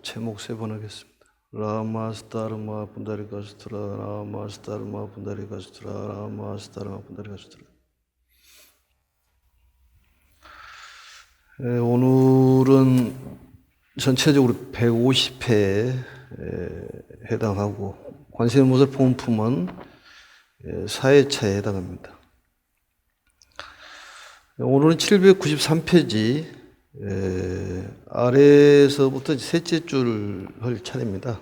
제목 세 번 하겠습니다. 라마스타르마 분다리가스트라 라마스타르마 분다리가스트라 라마스타르마 분다리가스트라. 오늘은 전체적으로 150회에 해당하고 관세음보살 본품은 4회차에 해당합니다. 오늘은 793페이지 아래에서부터 셋째 줄을 할 차례입니다.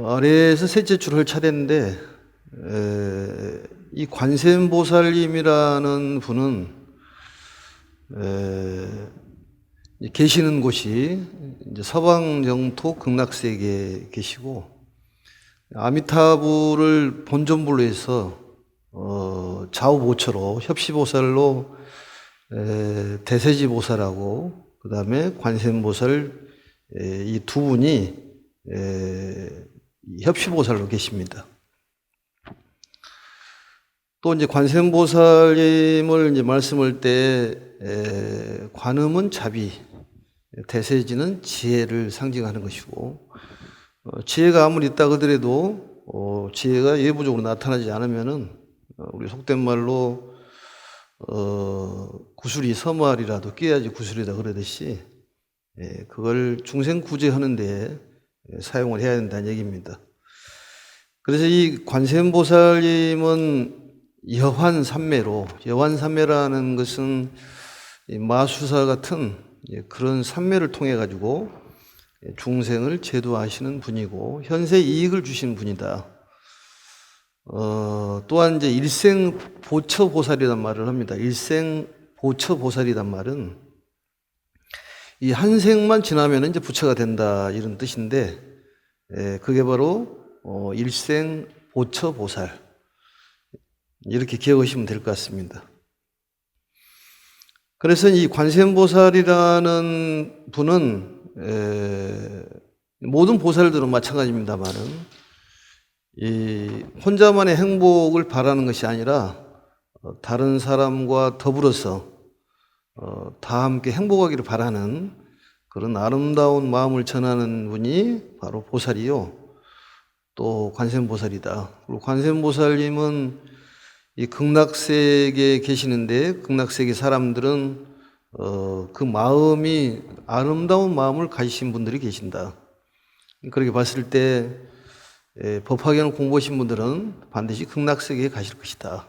아래에서 셋째 줄을 할 차례인데 이 관세음보살님이라는 분은 계시는 곳이 이제 서방정토 극락세계에 계시고 아미타부를 본존불로 해서 좌우보처로 협시보살로 대세지보살하고 그 다음에 관세음보살 이 두 분이 협시보살로 계십니다. 또 이제 관세음보살님을 이제 말씀할 때 관음은 자비, 대세지는 지혜를 상징하는 것이고 지혜가 아무리 있다 그러더라도 지혜가 예부적으로 나타나지 않으면은 우리 속된 말로 구슬이 서말이라도 끼야지 구슬이다 그러듯이 그걸 중생구제하는 데 사용을 해야 된다는 얘기입니다. 그래서 이 관세음보살님은 여환삼매로, 여환삼매라는 것은 마수사 같은 그런 삼매를 통해 가지고 중생을 제도하시는 분이고 현세 이익을 주시는 분이다. 또한 이제 일생 보처보살이란 말을 합니다. 일생 보처보살이란 말은 이 한 생만 지나면 이제 부처가 된다 이런 뜻인데 그게 바로 일생 보처보살 이렇게 기억하시면 될 것 같습니다. 그래서 이 관세음보살이라는 분은 모든 보살들은 마찬가지입니다만은 이 혼자만의 행복을 바라는 것이 아니라 다른 사람과 더불어서 다 함께 행복하기를 바라는 그런 아름다운 마음을 전하는 분이 바로 보살이요. 또 관세음보살이다. 그리고 관세음보살님은 이 극락세계에 계시는데 극락세계 사람들은 그 마음이 아름다운 마음을 가지신 분들이 계신다. 그렇게 봤을 때 법화경을 공부하신 분들은 반드시 극락세계에 가실 것이다.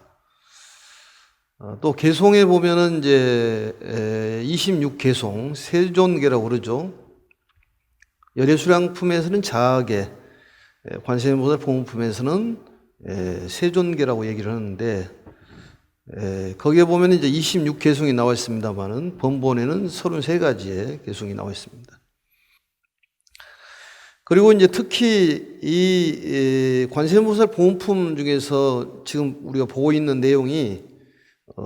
또 개송에 보면은 이제 26개송, 세존계라고 그러죠. 열애수량품에서는 자하계, 관세음보살 본품에서는 세존계라고 얘기를 하는데 거기에 보면 이제 26개송이 나와 있습니다만은 본본에는 33가지의 개송이 나와 있습니다. 그리고 이제 특히 이 관세음보살 본품 중에서 지금 우리가 보고 있는 내용이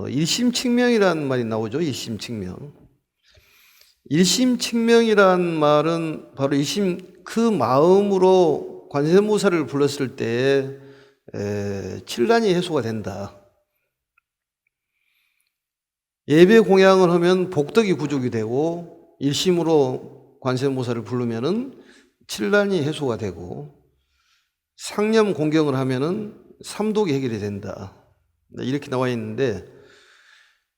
일심칙명이라는 말이 나오죠. 일심칙명. 일심칙명이란 말은 바로 그 마음으로 관세음보살을 불렀을 때 칠난이 해소가 된다. 예배 공양을 하면 복덕이 구족이 되고 일심으로 관세음보살을 부르면은 칠난이 해소가 되고 상념 공경을 하면은 삼독이 해결이 된다. 이렇게 나와 있는데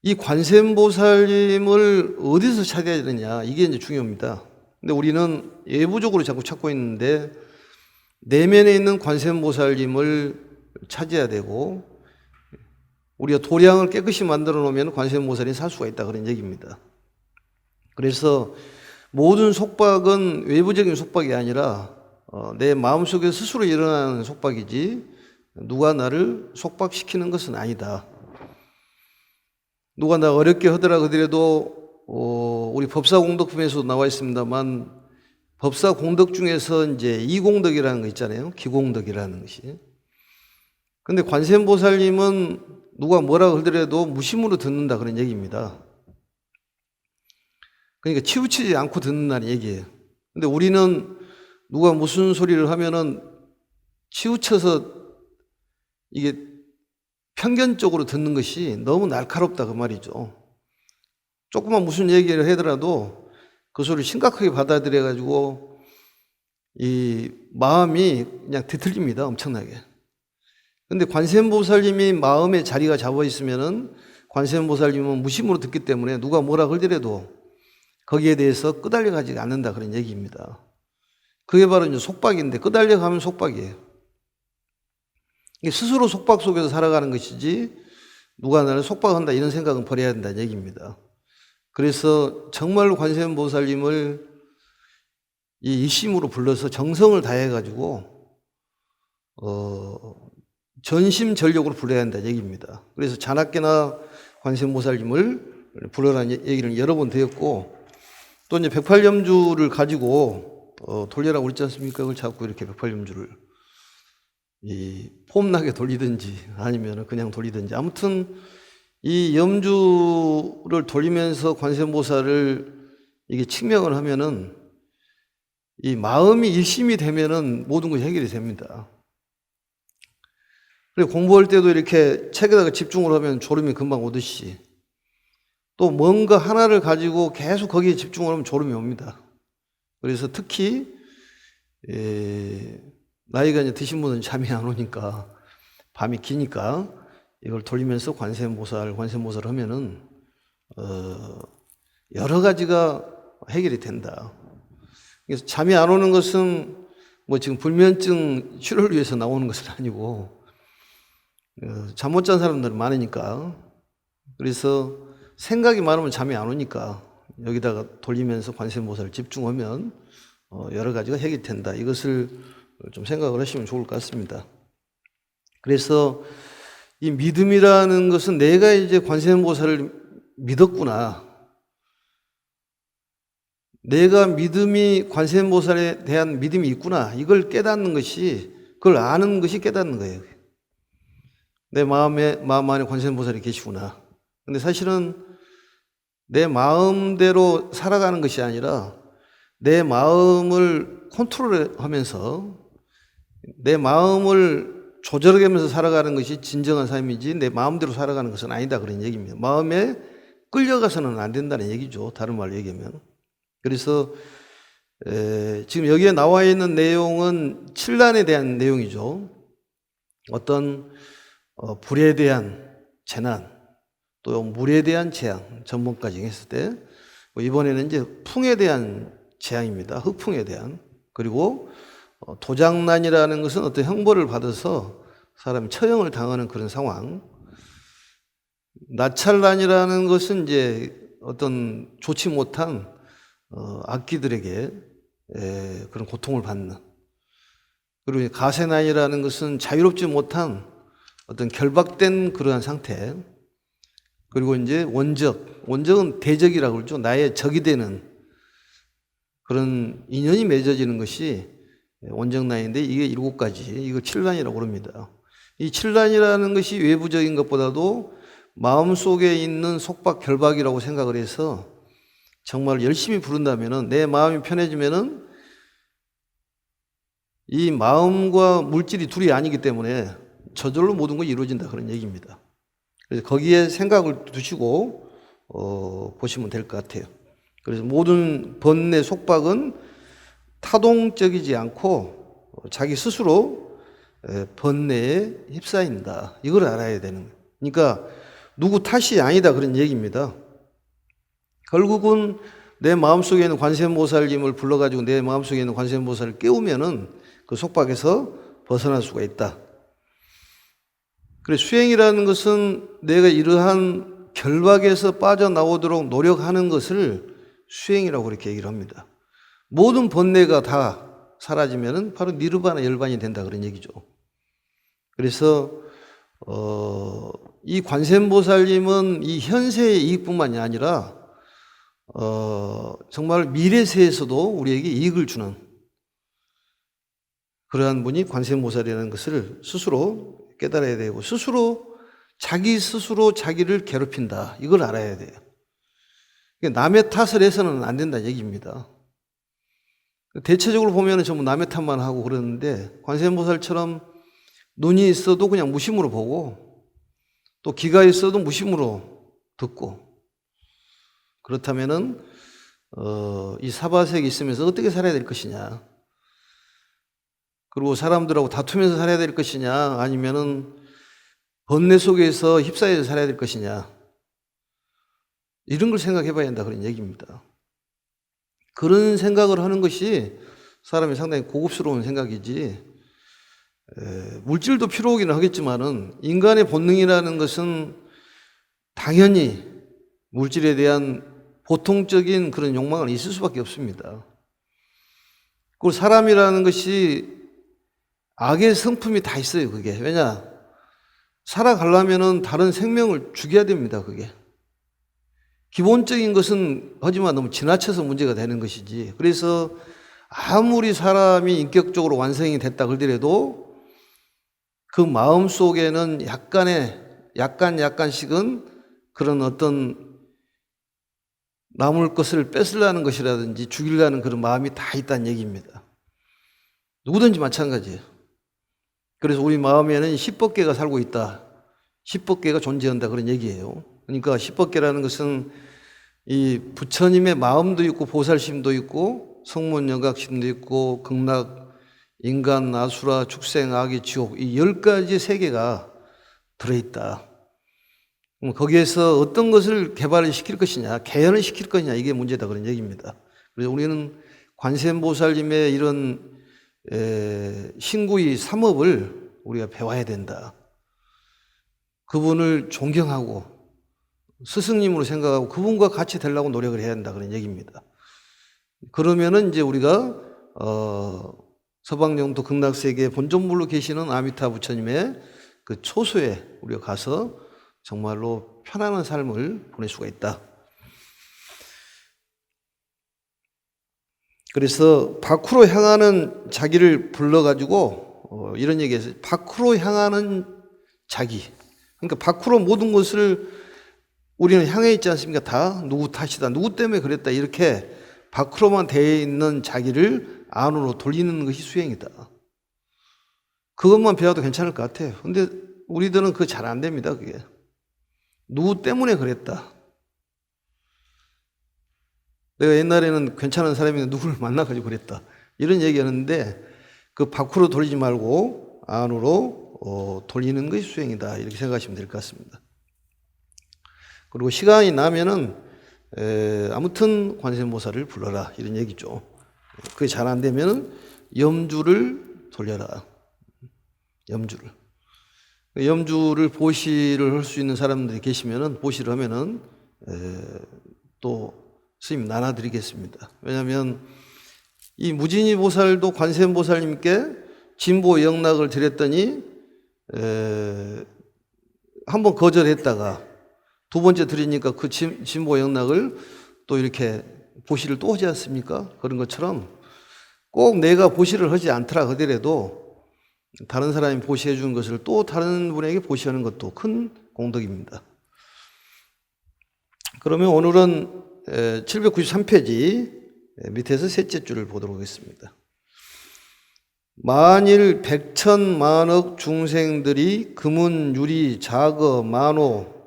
이 관세음보살님을 어디서 찾아야 되느냐 이게 이제 중요합니다. 근데 우리는 예부적으로 자꾸 찾고 있는데 내면에 있는 관세음보살님을 찾아야 되고 우리가 도량을 깨끗이 만들어 놓으면 관세음보살이 살 수가 있다 그런 얘기입니다. 그래서 모든 속박은 외부적인 속박이 아니라 내 마음속에 스스로 일어나는 속박이지 누가 나를 속박시키는 것은 아니다. 누가 나 어렵게 하더라 그러더라도 우리 법사공덕품에서도 나와 있습니다만 법사공덕 중에서 이제 이공덕이라는 거 있잖아요. 기공덕이라는 것이. 근데 관세음보살님은 누가 뭐라 그러더라도 무심으로 듣는다 그런 얘기입니다. 그러니까 치우치지 않고 듣는다는 얘기예요. 근데 우리는 누가 무슨 소리를 하면은 치우쳐서 이게 편견적으로 듣는 것이 너무 날카롭다 그 말이죠. 조금만 무슨 얘기를 하더라도 그 소리를 심각하게 받아들여 가지고 이 마음이 그냥 뒤틀립니다. 엄청나게. 근데 관세음보살님이 마음에 자리가 잡아 있으면은 관세음보살님은 무심으로 듣기 때문에 누가 뭐라 그러더라도 거기에 대해서 끄달려 가지 않는다 그런 얘기입니다. 그게 바로 이제 속박인데 끄달려 가면 속박이에요. 이게 스스로 속박 속에서 살아가는 것이지 누가 나를 속박한다 이런 생각은 버려야 된다는 얘기입니다. 그래서 정말로 관세음보살님을 이 일심으로 불러서 정성을 다해 가지고 전심전력으로 불러야 한다는 얘기입니다. 그래서 자나깨나 관세음보살님을 부르라는 얘기를 여러 번 드렸고 또 이제 108염주를 가지고 돌려라고 그랬지 않습니까? 그걸 자꾸 이렇게 108염주를 이 폼나게 돌리든지 아니면 그냥 돌리든지 아무튼 이 염주를 돌리면서 관세음보살을 이게 칙명을 하면은 이 마음이 일심이 되면은 모든 것이 해결이 됩니다. 그리고 공부할 때도 이렇게 책에다가 집중을 하면 졸음이 금방 오듯이 또 뭔가 하나를 가지고 계속 거기에 집중을 하면 졸음이 옵니다. 그래서 특히 나이가 이제 드신 분은 잠이 안 오니까 밤이 기니까 이걸 돌리면서 관세음보살 하면은 여러 가지가 해결이 된다. 그래서 잠이 안 오는 것은 뭐 지금 불면증 치료를 위해서 나오는 것은 아니고 잠 못 잔 사람들은 많으니까 그래서 생각이 많으면 잠이 안 오니까 여기다가 돌리면서 관세음보살을 집중하면 여러 가지가 해결된다. 이것을 좀 생각을 하시면 좋을 것 같습니다. 그래서 이 믿음이라는 것은 내가 이제 관세음보살을 믿었구나. 내가 믿음이 관세음보살에 대한 믿음이 있구나. 이걸 깨닫는 것이 그걸 아는 것이 깨닫는 거예요. 내 마음 안에 관세음보살이 계시구나. 근데 사실은 내 마음대로 살아가는 것이 아니라 내 마음을 컨트롤하면서 내 마음을 조절하면서 살아가는 것이 진정한 삶이지 내 마음대로 살아가는 것은 아니다 그런 얘기입니다. 마음에 끌려가서는 안 된다는 얘기죠. 다른 말로 얘기하면. 그래서 지금 여기에 나와 있는 내용은 칠란에 대한 내용이죠. 어떤 불에 대한 재난 또 물에 대한 재앙 전번까지 했을 때 이번에는 이제 풍에 대한 재앙입니다. 흑풍에 대한. 그리고 도장난이라는 것은 어떤 형벌을 받아서 사람이 처형을 당하는 그런 상황. 나찰난이라는 것은 이제 어떤 좋지 못한 악귀들에게 그런 고통을 받는. 그리고 가세난이라는 것은 자유롭지 못한 어떤 결박된 그러한 상태. 그리고 이제 원적은 대적이라고 그러죠. 나의 적이 되는 그런 인연이 맺어지는 것이 원적난인데 이게 7가지, 이거 칠난이라고 그럽니다. 이 칠난이라는 것이 외부적인 것보다도 마음속에 있는 속박 결박이라고 생각을 해서 정말 열심히 부른다면은 내 마음이 편해지면은 이 마음과 물질이 둘이 아니기 때문에 저절로 모든 것이 이루어진다 그런 얘기입니다. 그래서 거기에 생각을 두시고 보시면 될 것 같아요. 그래서 모든 번뇌 속박은 타동적이지 않고 자기 스스로 번뇌에 휩싸인다. 이걸 알아야 되는 거예요. 그러니까 누구 탓이 아니다 그런 얘기입니다. 결국은 내 마음속에 있는 관세음보살님을 불러가지고 내 마음속에 있는 관세음보살을 깨우면은 그 속박에서 벗어날 수가 있다. 그래서 수행이라는 것은 내가 이러한 결박에서 빠져나오도록 노력하는 것을 수행이라고 그렇게 얘기를 합니다. 모든 번뇌가 다 사라지면은 바로 니르바나 열반이 된다 그런 얘기죠. 그래서 이 관세음보살님은 이 현세의 이익뿐만이 아니라 정말 미래세에서도 우리에게 이익을 주는 그러한 분이 관세음보살이라는 것을 스스로 깨달아야 되고 자기 스스로 자기를 괴롭힌다. 이걸 알아야 돼요. 남의 탓을 해서는 안 된다는 얘기입니다. 대체적으로 보면 전부 남의 탓만 하고 그러는데 관세음보살처럼 눈이 있어도 그냥 무심으로 보고 또 귀가 있어도 무심으로 듣고 그렇다면은 이 사바세계에 있으면서 어떻게 살아야 될 것이냐. 그리고 사람들하고 다투면서 살아야 될 것이냐, 아니면은 번뇌 속에서 휩싸여서 살아야 될 것이냐. 이런 걸 생각해 봐야 한다, 그런 얘기입니다. 그런 생각을 하는 것이 사람이 상당히 고급스러운 생각이지, 물질도 필요하기는 하겠지만은 인간의 본능이라는 것은 당연히 물질에 대한 보통적인 그런 욕망은 있을 수밖에 없습니다. 그리고 사람이라는 것이 악의 성품이 다 있어요, 그게. 왜냐? 살아가려면은 다른 생명을 죽여야 됩니다, 그게. 기본적인 것은 하지만 너무 지나쳐서 문제가 되는 것이지. 그래서 아무리 사람이 인격적으로 완성이 됐다 그러더라도 그 마음 속에는 약간씩은 그런 어떤 남을 것을 뺏으려는 것이라든지 죽이려는 그런 마음이 다 있다는 얘기입니다. 누구든지 마찬가지예요. 그래서 우리 마음에는 10법계가 살고 있다. 10법계가 존재한다, 그런 얘기예요. 그러니까 10법계라는 것은 이 부처님의 마음도 있고 보살심도 있고 성문영각심도 있고 극락, 인간, 아수라, 축생, 악의 지옥, 이 10가지 세계가 들어있다. 거기에서 어떤 것을 개발을 시킬 것이냐, 개연을 시킬 것이냐, 이게 문제다, 그런 얘기입니다. 그래서 우리는 관세음보살님의 이런 신구의 삼업을 우리가 배워야 된다. 그분을 존경하고 스승님으로 생각하고 그분과 같이 되려고 노력을 해야 한다, 그런 얘기입니다. 그러면은 이제 우리가 서방영토 극락세계 본존물로 계시는 아미타 부처님의 그 초소에 우리가 가서 정말로 편안한 삶을 보낼 수가 있다. 그래서 밖으로 향하는 자기를 불러가지고 이런 얘기했어요. 밖으로 향하는 자기. 그러니까 밖으로 모든 것을 우리는 향해 있지 않습니까? 다 누구 탓이다, 누구 때문에 그랬다, 이렇게 밖으로만 되어 있는 자기를 안으로 돌리는 것이 수행이다. 그것만 배워도 괜찮을 것 같아요. 근데 우리들은 그거 잘 안 됩니다, 그게. 누구 때문에 그랬다. 내가 옛날에는 괜찮은 사람이 누구를 만나가지고 그랬다, 이런 얘기하는데 그 밖으로 돌리지 말고 안으로 돌리는 것이 수행이다, 이렇게 생각하시면 될 것 같습니다. 그리고 시간이 나면은 아무튼 관세음보살을 불러라, 이런 얘기죠. 그게 잘 안 되면은 염주를 돌려라. 염주를 보시를 할 수 있는 사람들이 계시면은 보시를 하면은 또 스님 나눠드리겠습니다. 왜냐하면 이 무진이 보살도 관세음보살님께 진보 영락을 드렸더니 한번 거절했다가 두 번째 드리니까 그 진보 영락을 또 이렇게 보시를 또 하지 않습니까? 그런 것처럼 꼭 내가 보시를 하지 않더라 하더라도 다른 사람이 보시해 준 것을 또 다른 분에게 보시하는 것도 큰 공덕입니다. 그러면 오늘은 793페이지 밑에서 셋째 줄을 보도록 하겠습니다. 만일 백천만억 중생들이 금은, 유리, 자거, 만호,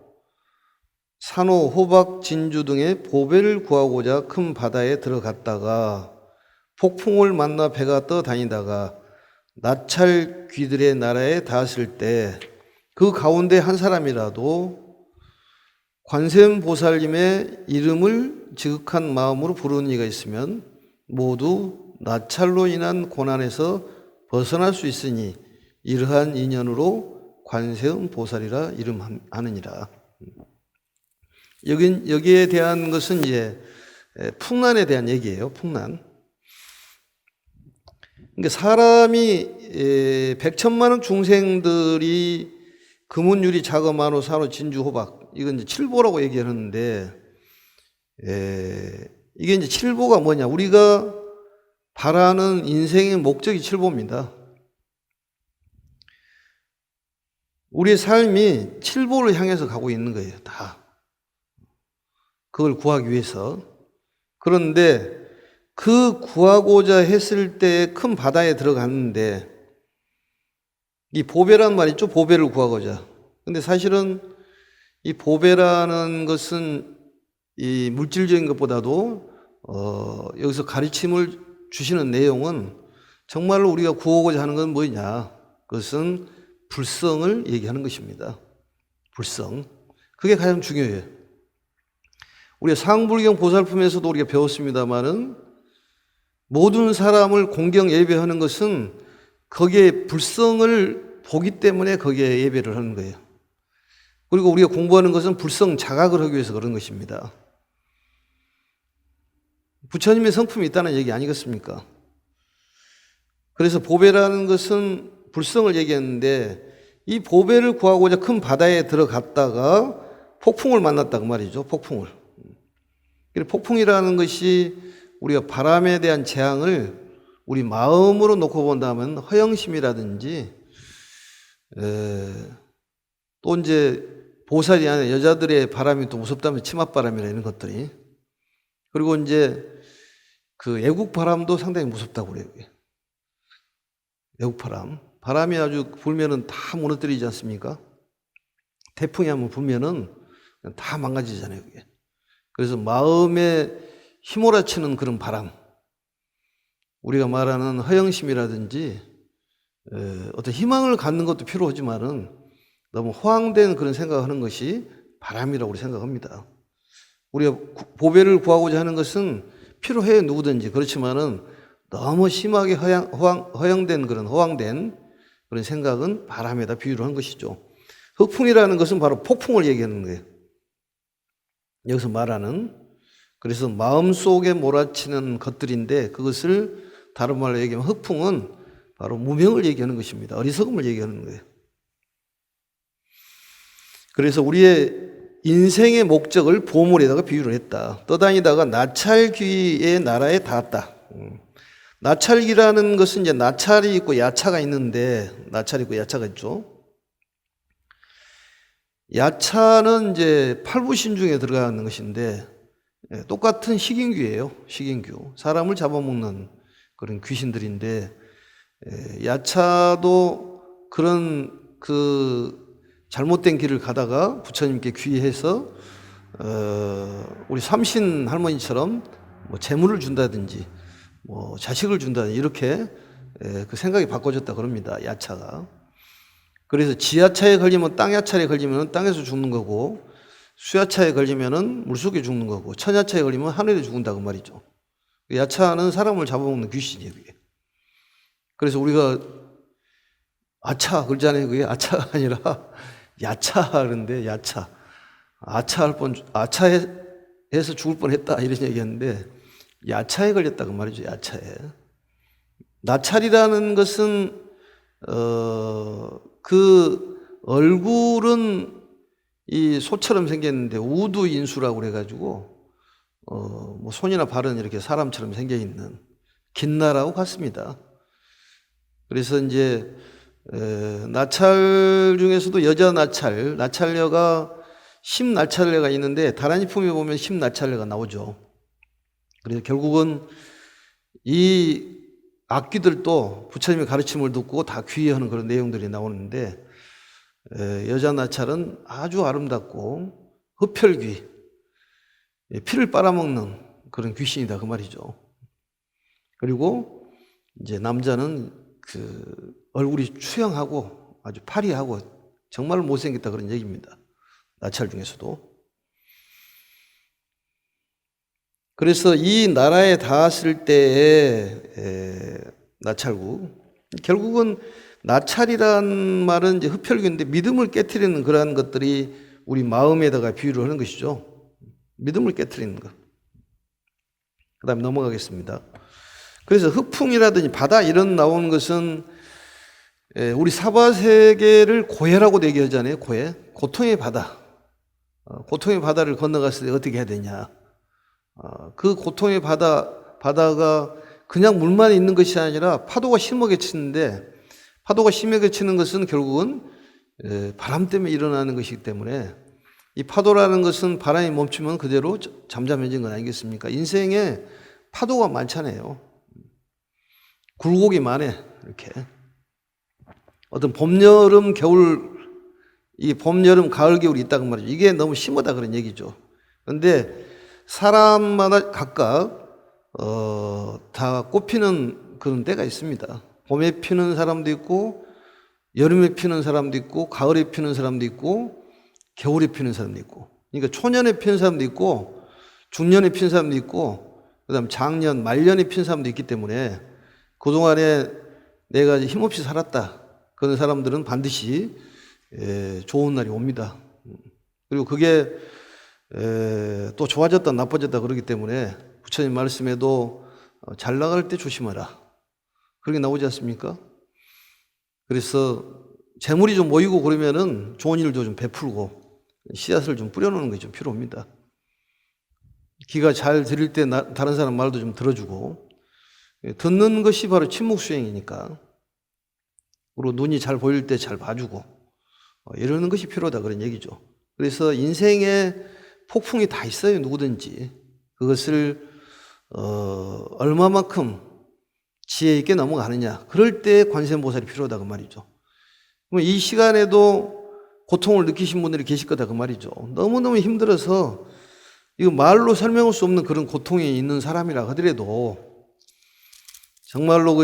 산호, 호박, 진주 등의 보배를 구하고자 큰 바다에 들어갔다가 폭풍을 만나 배가 떠다니다가 나찰 귀들의 나라에 닿았을 때 그 가운데 한 사람이라도 관세음보살님의 이름을 지극한 마음으로 부르는 이가 있으면 모두 나찰로 인한 고난에서 벗어날 수 있으니 이러한 인연으로 관세음보살이라 이름하느니라. 여기에 대한 것은 이제 풍란에 대한 얘기예요. 풍란. 그러니까 사람이 백천만억 중생들이 금은, 유리, 자거, 만호, 산호, 진주, 호박, 이건 이제 칠보라고 얘기하는데 이게 이제 칠보가 뭐냐? 우리가 바라는 인생의 목적이 칠보입니다. 우리의 삶이 칠보를 향해서 가고 있는 거예요, 다. 그걸 구하기 위해서. 그런데 그 구하고자 했을 때 큰 바다에 들어갔는데 이 보배란 말이 있죠. 보배를 구하고자. 근데 사실은 이 보배라는 것은 이 물질적인 것보다도 여기서 가르침을 주시는 내용은 정말로 우리가 구하고자 하는 건 뭐냐? 그것은 불성을 얘기하는 것입니다. 불성. 그게 가장 중요해요. 우리가 상불경 보살품에서도 우리가 배웠습니다마는 모든 사람을 공경 예배하는 것은 거기에 불성을 보기 때문에 거기에 예배를 하는 거예요. 그리고 우리가 공부하는 것은 불성 자각을 하기 위해서 그런 것입니다. 부처님의 성품이 있다는 얘기 아니겠습니까? 그래서 보배라는 것은 불성을 얘기했는데 이 보배를 구하고자 큰 바다에 들어갔다가 폭풍을 만났다고 말이죠. 폭풍을. 폭풍이라는 것이 우리가 바람에 대한 재앙을 우리 마음으로 놓고 본다면 허영심이라든지 또 이제 보살이 아니라 여자들의 바람이 또 무섭다면 치맛바람이나 이런 것들이, 그리고 이제 그 애국 바람도 상당히 무섭다고 그래요. 애국 바람. 바람이 아주 불면은 다 무너뜨리지 않습니까? 태풍이 한번 불면은 다 망가지잖아요, 그게. 그래서 마음에 휘몰아치는 그런 바람. 우리가 말하는 허영심이라든지 어떤 희망을 갖는 것도 필요하지만은 너무 허황된 그런 생각을 하는 것이 바람이라고 우리 생각합니다. 우리가 보배를 구하고자 하는 것은 필요해요, 누구든지. 그렇지만은 너무 심하게 허황된 그런 허황된 그런 생각은 바람에다 비유를 한 것이죠. 흑풍이라는 것은 바로 폭풍을 얘기하는 거예요. 여기서 말하는, 그래서 마음속에 몰아치는 것들인데 그것을 다른 말로 얘기하면 흑풍은 바로 무명을 얘기하는 것입니다. 어리석음을 얘기하는 거예요. 그래서 우리의 인생의 목적을 보물에다가 비유를 했다. 떠다니다가 나찰귀의 나라에 닿았다. 나찰귀라는 것은 이제 나찰이 있고 야차가 있는데, 나찰이 있고 야차가 있죠. 야차는 이제 팔부신중에 들어가는 것인데 똑같은 식인귀예요. 식인귀. 사람을 잡아먹는 그런 귀신들인데, 야차도 그런 잘못된 길을 가다가 부처님께 귀해서 우리 삼신 할머니처럼 뭐 재물을 준다든지 뭐 자식을 준다든지 이렇게 그 생각이 바꿔졌다 그럽니다. 야차가. 그래서 지야차에 걸리면 땅야차에 걸리면 땅에서 죽는 거고, 수야차에 걸리면은 물속에 죽는 거고, 천야차에 걸리면 하늘에 죽는다고 말이죠. 야차는 사람을 잡아먹는 귀신이에요, 그게. 그래서 우리가 아차 그러잖아요. 그게 아차가 아니라 야차 그런데 야차. 아차해서 죽을 뻔했다 이런 얘기했는데 야차에 걸렸다고 말이죠. 야차에. 나찰이라는 것은 그 얼굴은 이 소처럼 생겼는데 우두인수라고 그래가지고 뭐 손이나 발은 이렇게 사람처럼 생겨 있는 긴나라고 같습니다. 그래서 이제 나찰 중에서도 여자 나찰녀가 심나찰녀가 있는데 다란이품에 보면 심나찰녀가 나오죠. 그래서 결국은 이 악귀들도 부처님의 가르침을 듣고 다 귀의하는 그런 내용들이 나오는데, 여자 나찰은 아주 아름답고 흡혈귀, 피를 빨아먹는 그런 귀신이다 그 말이죠. 그리고 이제 남자는 그 얼굴이 추영하고 아주 파리하고 정말 못생겼다 그런 얘기입니다. 나찰 중에서도. 그래서 이 나라에 닿았을 때에 나찰구, 결국은 나찰이란 말은 이제 흡혈귀인데 믿음을 깨트리는 그러한 것들이 우리 마음에다가 비유를 하는 것이죠. 믿음을 깨트리는 것. 그 다음에 넘어가겠습니다. 그래서 흑풍이라든지 바다 이런 나오는 것은 우리 사바세계를 고해라고 얘기하잖아요. 고해. 고통의 바다. 고통의 바다를 건너갔을 때 어떻게 해야 되냐. 그 고통의 바다가 그냥 물만 있는 것이 아니라 파도가 심하게 치는데, 파도가 심하게 치는 것은 결국은 바람 때문에 일어나는 것이기 때문에, 이 파도라는 것은 바람이 멈추면 그대로 잠잠해진 건 아니겠습니까? 인생에 파도가 많잖아요. 굴곡이 많아. 이렇게 어떤 봄, 여름, 겨울, 이 봄, 여름, 가을, 겨울이 있다고 말이죠. 이게 너무 심하다 그런 얘기죠. 그런데 사람마다 각각 다 꽃피는 그런 때가 있습니다. 봄에 피는 사람도 있고, 여름에 피는 사람도 있고, 가을에 피는 사람도 있고, 겨울에 피는 사람도 있고. 그러니까 초년에 피는 사람도 있고, 중년에 피는 사람도 있고, 그다음 장년, 말년에 피는 사람도 있기 때문에 그동안에 내가 힘없이 살았다. 그런 사람들은 반드시 좋은 날이 옵니다. 그리고 그게 또 좋아졌다 나빠졌다 그러기 때문에 부처님 말씀에도 잘 나갈 때 조심하라. 그렇게 나오지 않습니까? 그래서 재물이 좀 모이고 그러면은 좋은 일도 좀 베풀고 씨앗을 좀 뿌려놓는 게 좀 필요합니다. 귀가 잘 들릴 때 다른 사람 말도 좀 들어주고, 듣는 것이 바로 침묵수행이니까. 그리고 눈이 잘 보일 때 잘 봐주고 이러는 것이 필요하다 그런 얘기죠. 그래서 인생에 폭풍이 다 있어요. 누구든지 그것을 얼마만큼 지혜 있게 넘어가느냐, 그럴 때 관세음보살이 필요하다 그 말이죠. 그럼 이 시간에도 고통을 느끼신 분들이 계실 거다 그 말이죠. 너무너무 힘들어서 이거 말로 설명할 수 없는 그런 고통이 있는 사람이라 하더라도 정말로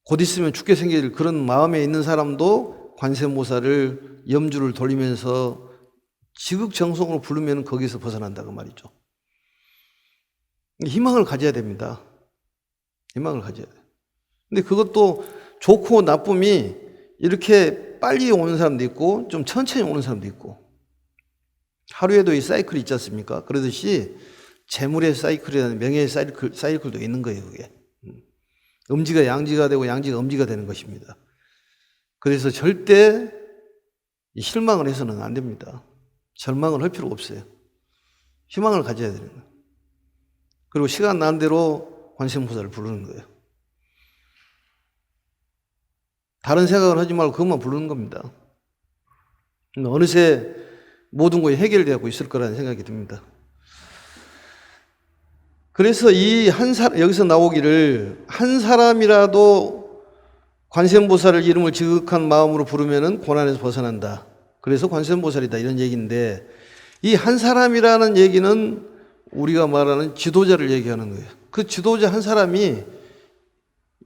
곧 있으면 죽게 생길 그런 마음에 있는 사람도 관세음보살을 염주를 돌리면서 지극정성으로 부르면 거기서 벗어난다 그 말이죠. 희망을 가져야 됩니다. 희망을 가져야 돼. 근데 그것도 좋고 나쁨이 이렇게 빨리 오는 사람도 있고 좀 천천히 오는 사람도 있고, 하루에도 이 사이클이 있지 않습니까? 그러듯이 재물의 사이클이라는 명예의 사이클도 있는 거예요. 그게 음지가 양지가 되고 양지가 음지가 되는 것입니다. 그래서 절대 실망을 해서는 안 됩니다. 절망을 할 필요가 없어요. 희망을 가져야 되는 거예요. 그리고 시간 나는 대로 관세음보살을 부르는 거예요. 다른 생각을 하지 말고 그것만 부르는 겁니다. 어느새 모든 것이 해결되고 있을 거라는 생각이 듭니다. 그래서 여기서 나오기를 한 사람이라도 관세음보살을 이름을 지극한 마음으로 부르면은 고난에서 벗어난다. 그래서 관세음보살이다 이런 얘기인데, 이 한 사람이라는 얘기는 우리가 말하는 지도자를 얘기하는 거예요. 그 지도자 한 사람이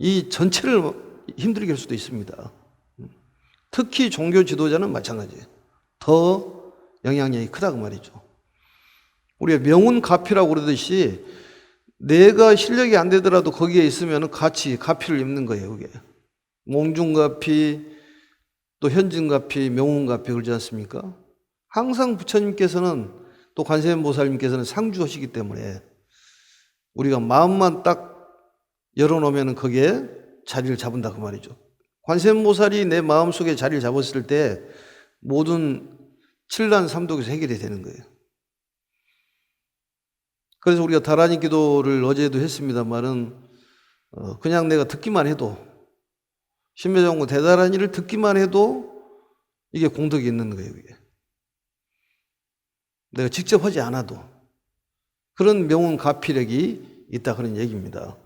이 전체를 힘들게 할 수도 있습니다. 특히 종교 지도자는 마찬가지예요. 더 영향력이 크다고 말이죠. 우리가 명운가피라고 그러듯이 내가 실력이 안 되더라도 거기에 있으면 같이 가피를 입는 거예요. 그게 몽중가피, 또 현진가피, 명운가피 그러지 않습니까? 항상 부처님께서는 또 관세음보살님께서는 상주하시기 때문에 우리가 마음만 딱 열어놓으면 거기에 자리를 잡은다 그 말이죠. 관세음보살이 내 마음속에 자리를 잡았을 때 모든 칠란 삼독에서 해결이 되는 거예요. 그래서 우리가 다라니 기도를 어제도 했습니다만은 그냥 내가 듣기만 해도, 신묘정고 대다라니를 듣기만 해도 이게 공덕이 있는 거예요. 이게 내가 직접 하지 않아도 그런 명운가피력이 있다 그런 얘기입니다.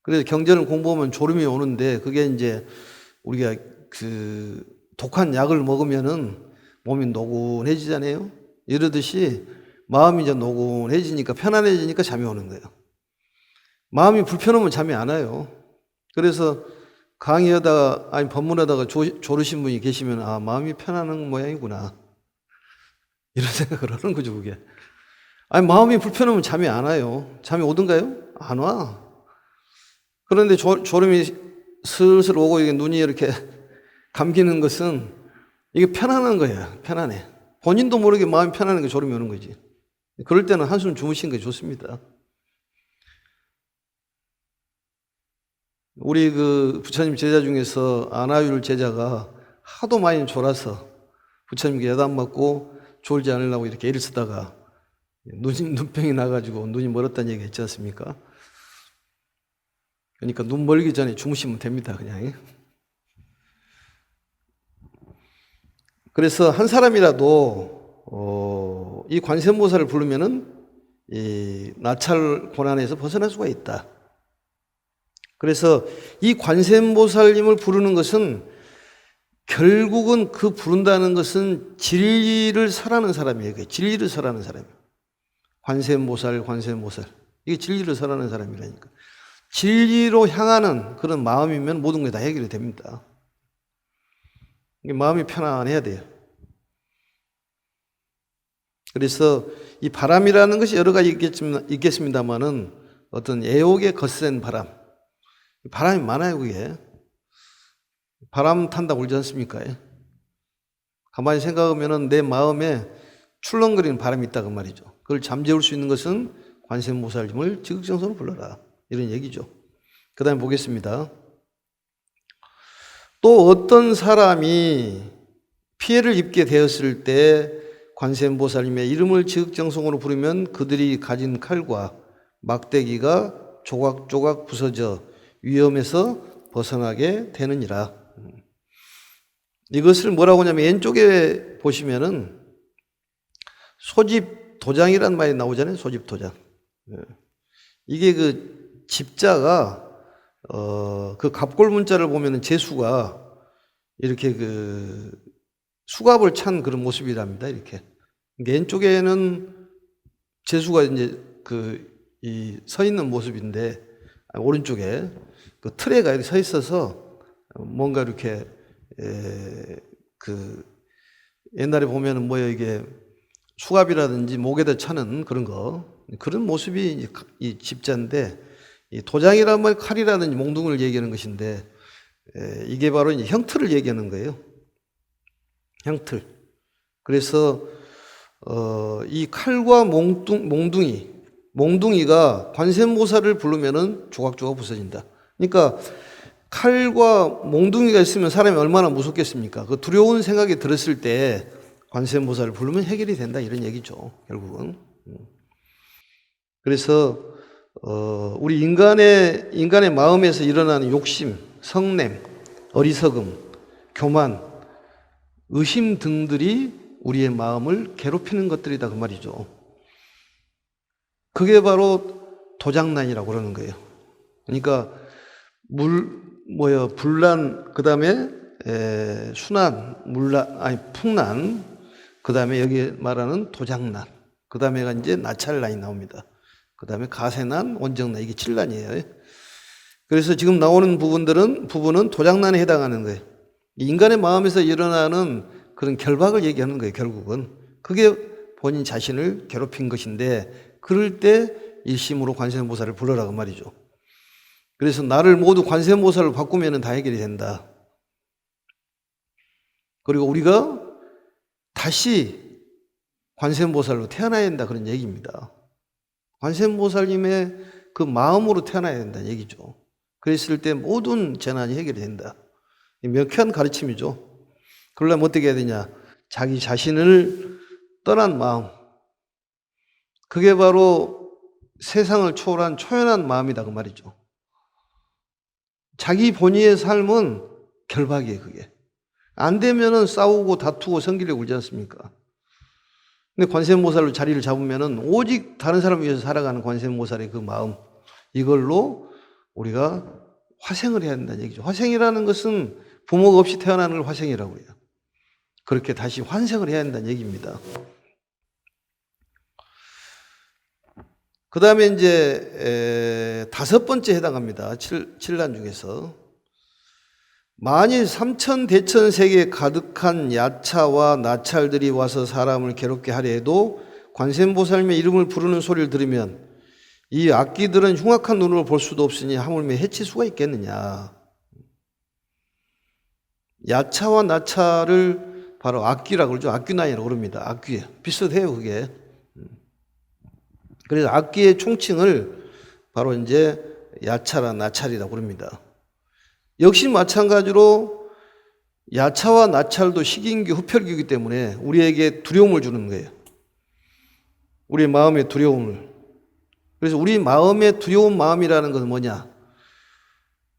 그래서 경전을 공부하면 졸음이 오는데, 그게 이제 우리가 그 독한 약을 먹으면은 몸이 노곤해지잖아요. 이러듯이 마음이 이제 노곤해지니까, 편안해지니까 잠이 오는 거예요. 마음이 불편하면 잠이 안 와요. 그래서 강의하다가, 아니 법문하다가 졸으신 분이 계시면 아, 마음이 편안한 모양이구나, 이런 생각을 하는 거죠. 그게 아니 마음이 불편하면 잠이 안 와요. 잠이 오던가요? 안 와. 그런데 졸음이 슬슬 오고 이게 눈이 이렇게 감기는 것은 이게 편안한 거예요. 편안해. 본인도 모르게 마음이 편안한 게 졸음이 오는 거지. 그럴 때는 한숨 주무시는 게 좋습니다. 우리 그 부처님 제자 중에서 아나율 제자가 하도 많이 졸아서 부처님께 여담 맞고 졸지 않으려고 이렇게 애를 쓰다가 눈병이 나가지고 눈이 멀었다는 얘기 했지 않습니까? 그러니까 눈 멀기 전에 주무시면 됩니다, 그냥. 그래서 한 사람이라도 이 관세음보살을 부르면은 이 나찰 고난에서 벗어날 수가 있다. 그래서 이 관세음보살님을 부르는 것은 결국은 부른다는 것은 진리를 설하는 사람이에요. 진리를 설하는 사람이에요. 관세음보살, 관세음보살. 이게 진리를 설하는 사람이라니까. 진리로 향하는 그런 마음이면 모든 게 다 해결이 됩니다. 마음이 편안해야 돼요. 그래서 이 바람이라는 것이 여러 가지 있겠습니다만은 어떤 애욕의 거센 바람. 바람이 많아요, 그게. 바람 탄다고 그러지 않습니까? 가만히 생각하면은 내 마음에 출렁거리는 바람이 있다고 말이죠. 그걸 잠재울 수 있는 것은 관세음보살님을 지극정성으로 불러라. 이런 얘기죠. 그 다음에 보겠습니다. 또 어떤 사람이 피해를 입게 되었을 때 관세음보살님의 이름을 지극정성으로 부르면 그들이 가진 칼과 막대기가 조각조각 부서져 위험에서 벗어나게 되느니라. 이것을 뭐라고 하냐면 왼쪽에 보시면은 소집 도장이란 말이 나오잖아요. 소집 도장. 이게 그 집자가 그 갑골 문자를 보면은 재수가 이렇게 그 수갑을 찬 그런 모습이랍니다. 이렇게 왼쪽에는 재수가 이제 그 이 서 있는 모습인데 오른쪽에 그 트레가 이렇게 서 있어서 뭔가 이렇게 그 옛날에 보면은 뭐예요 이게 수갑이라든지 목에다 차는 그런 모습이 이 집자인데 이 도장이란 말 칼이라든지 몽둥이를 얘기하는 것인데 이게 바로 이제 형틀을 얘기하는 거예요. 형틀. 그래서 이 칼과 몽둥이가 관세음보살을 부르면은 조각조각 부서진다. 그러니까 칼과 몽둥이가 있으면 사람이 얼마나 무섭겠습니까? 그 두려운 생각이 들었을 때 관세음보살을 부르면 해결이 된다 이런 얘기죠. 결국은. 그래서 우리 인간의 마음에서 일어나는 욕심, 성냄, 어리석음, 교만, 의심 등들이 우리의 마음을 괴롭히는 것들이다 그 말이죠. 그게 바로 도장난이라고 그러는 거예요. 그러니까 불난, 그 다음에 순난, 풍난, 그 다음에 여기 말하는 도장난, 그 다음에가 이제 나찰난이 나옵니다. 그 다음에 가세난, 원정난, 이게 7난이에요. 그래서 지금 나오는 부분은 도장난에 해당하는 거예요. 인간의 마음에서 일어나는 그런 결박을 얘기하는 거예요, 결국은. 그게 본인 자신을 괴롭힌 것인데, 그럴 때 일심으로 관세음보살을 불러라고 말이죠. 그래서 나를 모두 관세음보살로 바꾸면 다 해결이 된다. 그리고 우리가 다시 관세음보살로 태어나야 된다 그런 얘기입니다. 관세음보살님의 그 마음으로 태어나야 된다는 얘기죠. 그랬을 때 모든 재난이 해결이 된다. 명쾌한 가르침이죠. 그러려면 어떻게 해야 되냐? 자기 자신을 떠난 마음. 그게 바로 세상을 초월한 초연한 마음이다 그 말이죠. 자기 본의의 삶은 결박이에요, 그게. 안 되면은 싸우고 다투고 성기를 울지 않습니까? 근데 관세음보살로 자리를 잡으면은 오직 다른 사람을 위해서 살아가는 관세음보살의 그 마음, 이걸로 우리가 화생을 해야 된다는 얘기죠. 화생이라는 것은 부모가 없이 태어나는 걸 화생이라고 해요. 그렇게 다시 환생을 해야 된다는 얘기입니다. 그 다음에 이제 5번째 해당합니다. 7난 중에서. 만일 삼천대천세계 가득한 야차와 나찰들이 와서 사람을 괴롭게 하려 해도 관세음보살님의 이름을 부르는 소리를 들으면 이 악귀들은 흉악한 눈으로 볼 수도 없으니 하물며 해칠 수가 있겠느냐. 야차와 나찰을 바로 악귀라고 그러죠. 악귀난이라고 그럽니다. 악귀. 비슷해요, 그게. 그래서 악귀의 총칭을 바로 이제 야차라 나찰이라고 그럽니다. 역시 마찬가지로 야차와 나찰도 식인귀, 흡혈귀이기 때문에 우리에게 두려움을 주는 거예요. 우리의 마음의 두려움을. 그래서 우리 마음의 두려운 마음이라는 것은 뭐냐?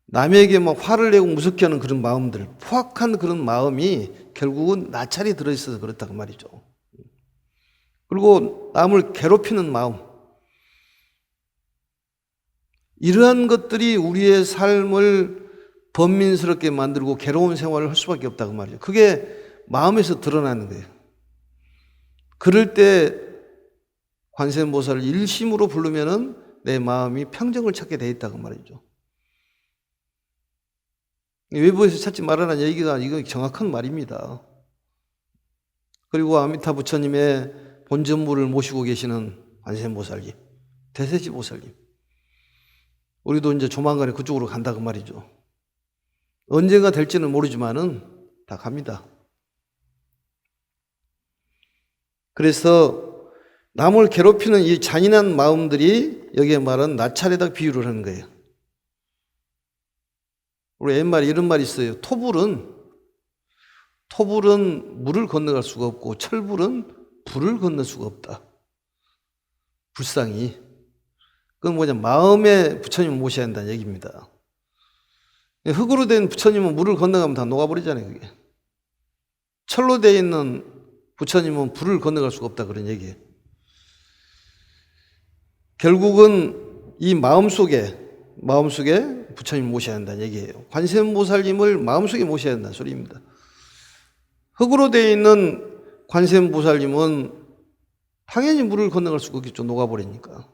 남에게 막 화를 내고 무섭게 하는 그런 마음들, 포악한 그런 마음이 결국은 나찰이 들어있어서 그렇다고 말이죠. 그리고 남을 괴롭히는 마음. 이러한 것들이 우리의 삶을 번민스럽게 만들고 괴로운 생활을 할 수밖에 없다고 말이죠. 그게 마음에서 드러나는 거예요. 그럴 때 관세음보살을 일심으로 부르면은 내 마음이 평정을 찾게 돼 있다고 말이죠. 외부에서 찾지 말라는 얘기가 이거 정확한 말입니다. 그리고 아미타 부처님의 본전물을 모시고 계시는 관세음보살님, 대세지보살님, 우리도 이제 조만간에 그쪽으로 간다고 말이죠. 언젠가 될지는 모르지만은 다 갑니다. 그래서 남을 괴롭히는 이 잔인한 마음들이 여기에 말한 나찰에다 비유를 하는 거예요. 우리 옛말에 이런 말이 있어요. 토불은 물을 건너갈 수가 없고 철불은 불을 건널 수가 없다. 불상이. 그건 뭐냐, 마음의 부처님을 모셔야 한다는 얘기입니다. 흙으로 된 부처님은 물을 건너가면 다 녹아버리잖아요, 그게. 철로 되어 있는 부처님은 불을 건너갈 수가 없다, 그런 얘기예요. 결국은 이 마음속에 부처님을 모셔야 한다는 얘기예요. 관세음보살님을 마음속에 모셔야 한다는 소리입니다. 흙으로 되어 있는 관세음보살님은 당연히 물을 건너갈 수가 없겠죠, 녹아버리니까.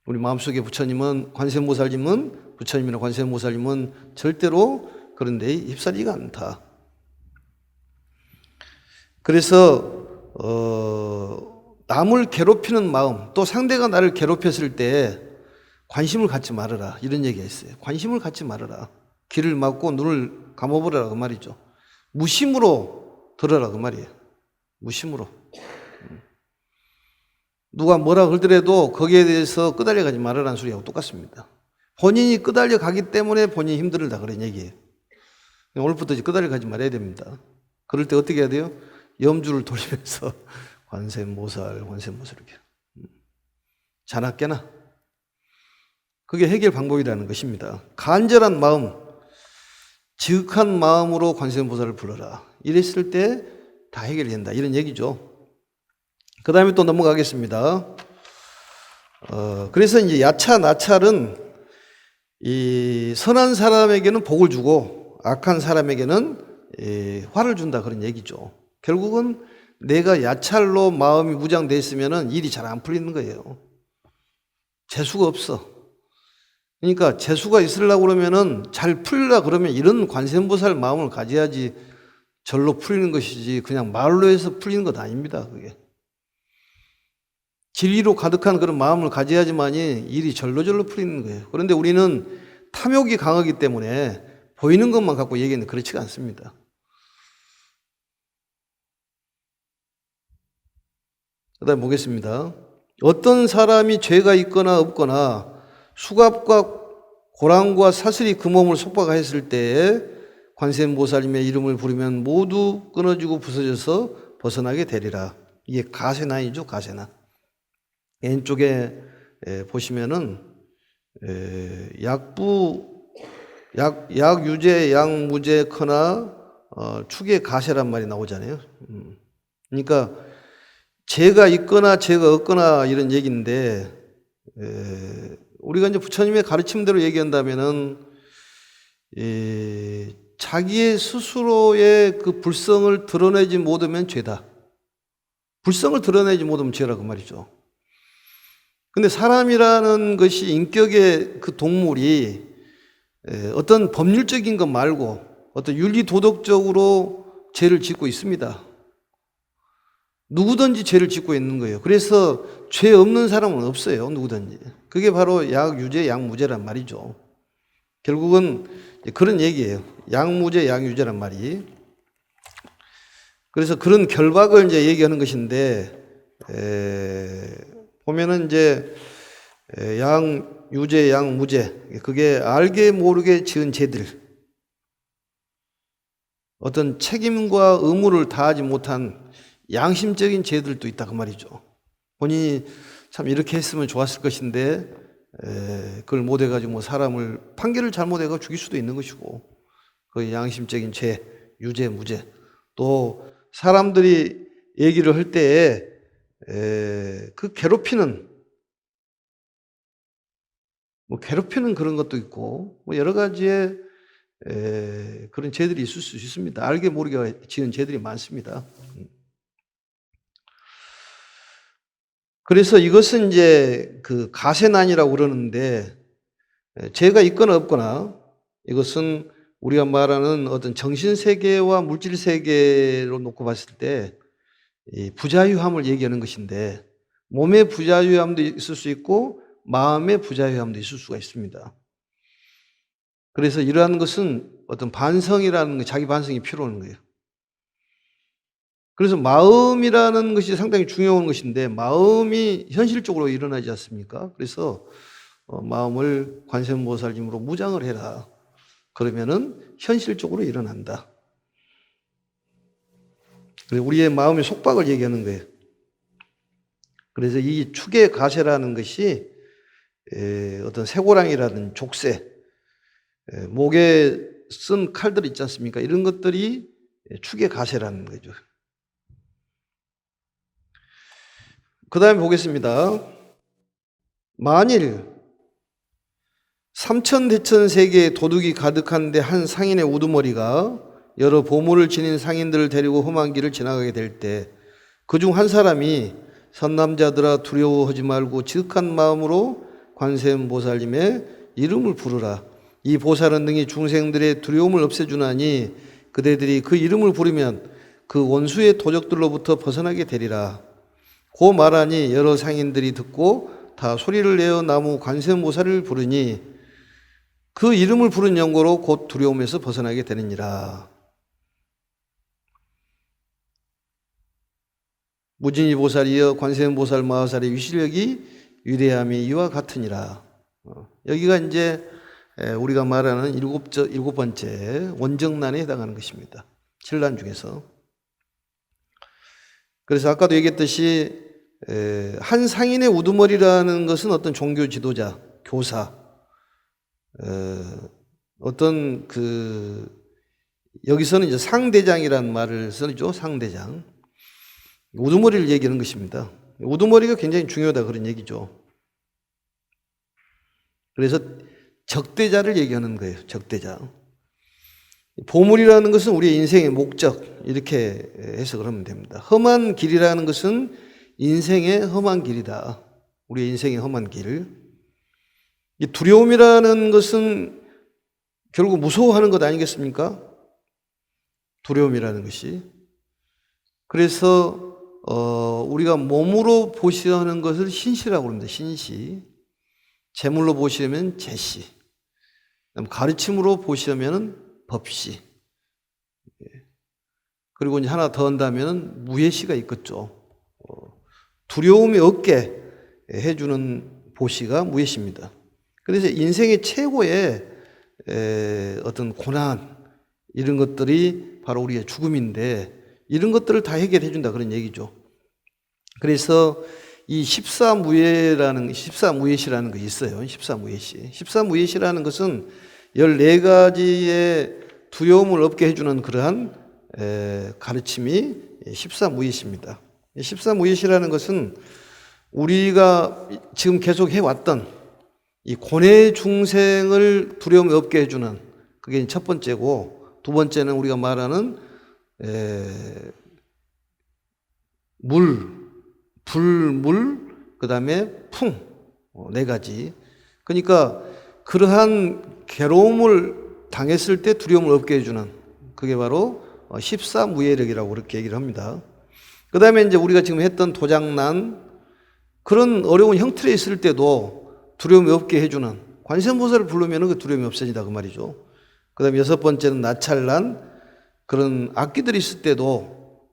우리 마음속에 부처님이나 관세음보살님은 절대로 그런 데에 휩싸리지가 않다. 그래서 남을 괴롭히는 마음, 또 상대가 나를 괴롭혔을 때 관심을 갖지 말아라, 이런 얘기가 있어요. 관심을 갖지 말아라. 귀를 막고 눈을 감아보라, 그 말이죠. 무심으로 들어라, 그 말이에요. 무심으로. 누가 뭐라 그러더라도 거기에 대해서 끄달려 가지 말아라는 소리하고 똑같습니다. 본인이 끄달려 가기 때문에 본인이 힘들다, 그런 얘기예요. 오늘부터 이제 끄달려 가지 말아야 됩니다. 그럴 때 어떻게 해야 돼요? 염주를 돌리면서 관세음보살 이렇게 자나 깨나, 그게 해결 방법이라는 것입니다. 간절한 마음, 지극한 마음으로 관세음보살을 불러라. 이랬을 때 다 해결이 된다, 이런 얘기죠. 그 다음에 또 넘어가겠습니다. 그래서 이제 야차, 나찰은 이 선한 사람에게는 복을 주고 악한 사람에게는 화를 준다, 그런 얘기죠. 결국은 내가 야찰로 마음이 무장되어 있으면 일이 잘 안 풀리는 거예요. 재수가 없어. 그러니까 재수가 있으려고 그러면은 잘 풀리려고 그러면 이런 관세음보살 마음을 가져야지 절로 풀리는 것이지 그냥 말로 해서 풀리는 것 아닙니다, 그게. 진리로 가득한 그런 마음을 가져야지만이 일이 절로절로 풀리는 거예요. 그런데 우리는 탐욕이 강하기 때문에 보이는 것만 갖고 얘기하는 그렇지가 않습니다. 그 다음에 보겠습니다. 어떤 사람이 죄가 있거나 없거나 수갑과 고랑과 사슬이 그 몸을 속박하였을 때에 관세음보살님의 이름을 부르면 모두 끊어지고 부서져서 벗어나게 되리라. 이게 가세나이죠, 가세나. 왼쪽에 보시면은 약유제, 약무제, 커나 축의 가세란 말이 나오잖아요. 그러니까 죄가 있거나 죄가 없거나 이런 얘기인데, 우리가 이제 부처님의 가르침대로 얘기한다면은 자기의 스스로의 그 불성을 드러내지 못하면 죄다. 불성을 드러내지 못하면 죄라고 말이죠. 근데 사람이라는 것이 인격의 그 동물이 어떤 법률적인 것 말고 어떤 윤리 도덕적으로 죄를 짓고 있습니다. 누구든지 죄를 짓고 있는 거예요. 그래서 죄 없는 사람은 없어요, 누구든지. 그게 바로 약유제, 약무제란 말이죠. 결국은 그런 얘기예요. 약무제, 약유제란 말이. 그래서 그런 결박을 이제 얘기하는 것인데, 보면은 이제 약유제, 약무제, 그게 알게 모르게 지은 죄들, 어떤 책임과 의무를 다하지 못한 양심적인 죄들도 있다, 그 말이죠. 본인이 참 이렇게 했으면 좋았을 것인데 그걸 못해가지고 뭐 사람을 판결을 잘못해가지고 죽일 수도 있는 것이고, 그 양심적인 죄, 유죄, 무죄. 또 사람들이 얘기를 할 때에 그 괴롭히는 그런 것도 있고, 뭐 여러 가지의 그런 죄들이 있을 수 있습니다. 알게 모르게 지은 죄들이 많습니다. 그래서 이것은 이제 그 가세난이라고 그러는데, 죄가 있거나 없거나 이것은 우리가 말하는 어떤 정신세계와 물질세계로 놓고 봤을 때 이 부자유함을 얘기하는 것인데, 몸의 부자유함도 있을 수 있고 마음의 부자유함도 있을 수가 있습니다. 그래서 이러한 것은 어떤 반성이라는 거, 자기 반성이 필요한 거예요. 그래서 마음이라는 것이 상당히 중요한 것인데, 마음이 현실적으로 일어나지 않습니까? 그래서 마음을 관세음보살님으로 무장을 해라. 그러면은 현실적으로 일어난다. 우리의 마음의 속박을 얘기하는 거예요. 그래서 이 축의 가세라는 것이 어떤 쇠고랑이라든 족쇄, 목에 쓴 칼들 있지 않습니까? 이런 것들이 축의 가세라는 거죠. 그 다음에 보겠습니다. 만일 삼천대천세계에 도둑이 가득한데 한 상인의 우두머리가 여러 보물을 지닌 상인들을 데리고 험한 길을 지나가게 될 때 그중 한 사람이 선남자들아 두려워하지 말고 지극한 마음으로 관세음보살님의 이름을 부르라. 이 보살은 능히 중생들의 두려움을 없애주나니 그대들이 그 이름을 부르면 그 원수의 도적들로부터 벗어나게 되리라. 고 말하니 여러 상인들이 듣고 다 소리를 내어 나무 관세음보살을 부르니 그 이름을 부른 연고로 곧 두려움에서 벗어나게 되느니라. 무진이 보살이여 관세음보살 마하살의 위실력이 위대함이 이와 같으니라. 여기가 이제 우리가 말하는 일곱 번째 원정난에 해당하는 것입니다. 7난 중에서. 그래서 아까도 얘기했듯이 한 상인의 우두머리라는 것은 어떤 종교 지도자, 교사, 어떤 여기서는 이제 상대장이라는 말을 쓰죠. 상대장. 우두머리를 얘기하는 것입니다. 우두머리가 굉장히 중요하다 그런 얘기죠. 그래서 적대자를 얘기하는 거예요. 적대자. 보물이라는 것은 우리의 인생의 목적, 이렇게 해석을 하면 됩니다. 험한 길이라는 것은 인생의 험한 길이다. 우리의 인생의 험한 길. 이 두려움이라는 것은 결국 무서워하는 것 아니겠습니까? 두려움이라는 것이. 그래서 우리가 몸으로 보시하는 것을 신시라고 합니다. 신시. 재물로 보시려면 재시. 가르침으로 보시려면 법시. 그리고 이제 하나 더 한다면 무예시가 있겠죠. 두려움이 없게 해주는 보시가 무예시입니다. 그래서 인생의 최고의 어떤 고난, 이런 것들이 바로 우리의 죽음인데, 이런 것들을 다 해결해 준다 그런 얘기죠. 그래서 이 십사무예시라는 것이 있어요. 십사무예시. 십사무예시라는 것은 14가지의 두려움을 없게 해주는 그러한 가르침이 십사무예시입니다. 십사무예시라는 것은 우리가 지금 계속 해왔던 이 고뇌 중생을 두려움이 없게 해주는, 그게 첫 번째고, 두 번째는 우리가 말하는 물, 불, 그 다음에 풍, 4가지. 그러니까 그러한 괴로움을 당했을 때 두려움을 없게 해주는, 그게 바로 십사무예력이라고 그렇게 얘기를 합니다. 그 다음에 이제 우리가 지금 했던 도장난, 그런 어려운 형틀에 있을 때도 두려움이 없게 해주는, 관세음보살을 부르면 그 두려움이 없어진다 그 말이죠. 그 다음에 6번째는 나찰난, 그런 악기들이 있을 때도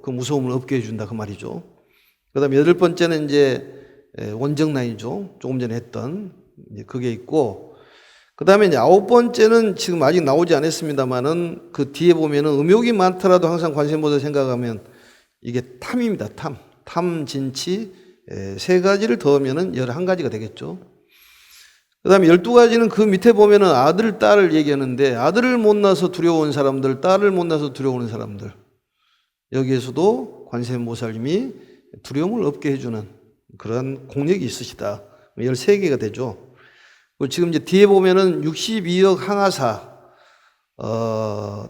그 무서움을 없게 해준다 그 말이죠. 그 다음에 8번째는 이제 원정난이죠. 조금 전에 했던 그게 있고, 그 다음에 이제 9번째는 지금 아직 나오지 않았습니다만은 그 뒤에 보면은 음욕이 많더라도 항상 관세음보살 생각하면 이게 탐입니다. 탐, 진치, 3가지를 더하면은 11가지가 되겠죠. 그 다음에 12가지는 그 밑에 보면은 아들, 딸을 얘기하는데, 아들을 못 낳아서 두려운 사람들, 딸을 못 낳아서 두려워하는 사람들, 여기에서도 관세음보살님이 두려움을 없게 해주는 그런 공력이 있으시다. 13개가 되죠. 지금 이제 뒤에 보면은 62억 항아사,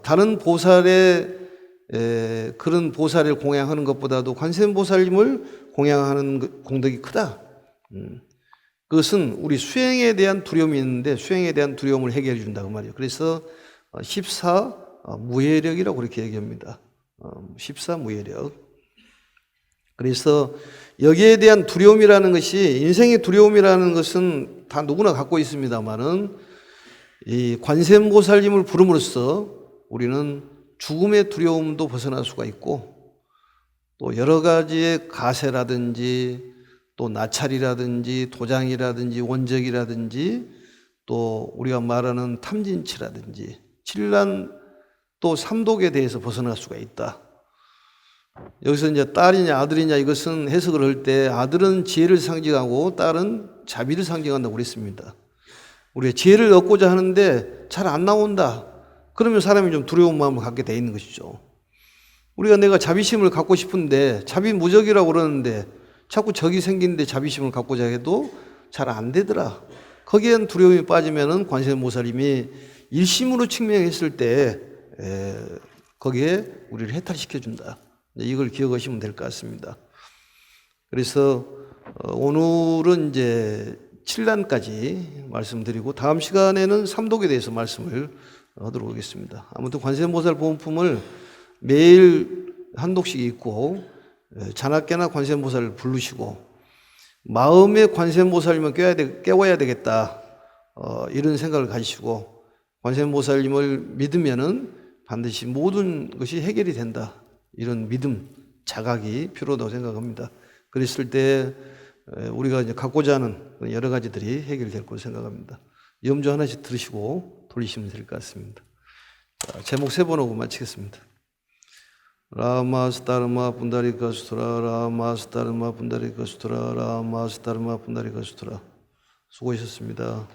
다른 보살의 그런 보살을 공양하는 것보다도 관세음보살님을 공양하는 공덕이 크다. 그것은 우리 수행에 대한 두려움이 있는데 수행에 대한 두려움을 해결해 준다고 말이에요. 그래서 14 무예력이라고 그렇게 얘기합니다. 14 무예력. 그래서 여기에 대한 두려움이라는 것이, 인생의 두려움이라는 것은 다 누구나 갖고 있습니다만은 이 관세음보살님을 부름으로써 우리는 죽음의 두려움도 벗어날 수가 있고, 또 여러 가지의 가세라든지 또 나찰이라든지 도장이라든지 원적이라든지 또 우리가 말하는 탐진치라든지 칠란 또 삼독에 대해서 벗어날 수가 있다. 여기서 이제 딸이냐 아들이냐 이것은 해석을 할 때 아들은 지혜를 상징하고 딸은 자비를 상징한다고 그랬습니다. 우리가 지혜를 얻고자 하는데 잘 안 나온다. 그러면 사람이 좀 두려운 마음을 갖게 돼 있는 것이죠. 우리가 내가 자비심을 갖고 싶은데 자비무적이라고 그러는데 자꾸 적이 생기는데 자비심을 갖고자 해도 잘 안 되더라. 거기엔 두려움이 빠지면은 관세음보살님이 일심으로 측명했을 때 거기에 우리를 해탈시켜 준다. 이걸 기억하시면 될 것 같습니다. 그래서 오늘은 이제 7난까지 말씀드리고 다음 시간에는 삼독에 대해서 말씀을 하도록 하겠습니다. 아무튼 관세음보살 보험품을 매일 한 독씩 읽고 자나깨나 관세음보살을 부르시고 마음의 관세음보살님을 깨워야 되겠다, 이런 생각을 가지시고 관세음보살님을 믿으면은 반드시 모든 것이 해결이 된다, 이런 믿음, 자각이 필요하다고 생각합니다. 그랬을 때 우리가 이제 갖고자 하는 여러 가지들이 해결될 것으로 생각합니다. 염주 하나씩 들으시고 돌리시면 될 것 같습니다. 자, 제목 3번 하고 마치겠습니다. 라마스타르마 분다리카 수트라, 라마스타르마 분다리카 수트라, 라마스타르마 분다리카 수트라. 수고하셨습니다.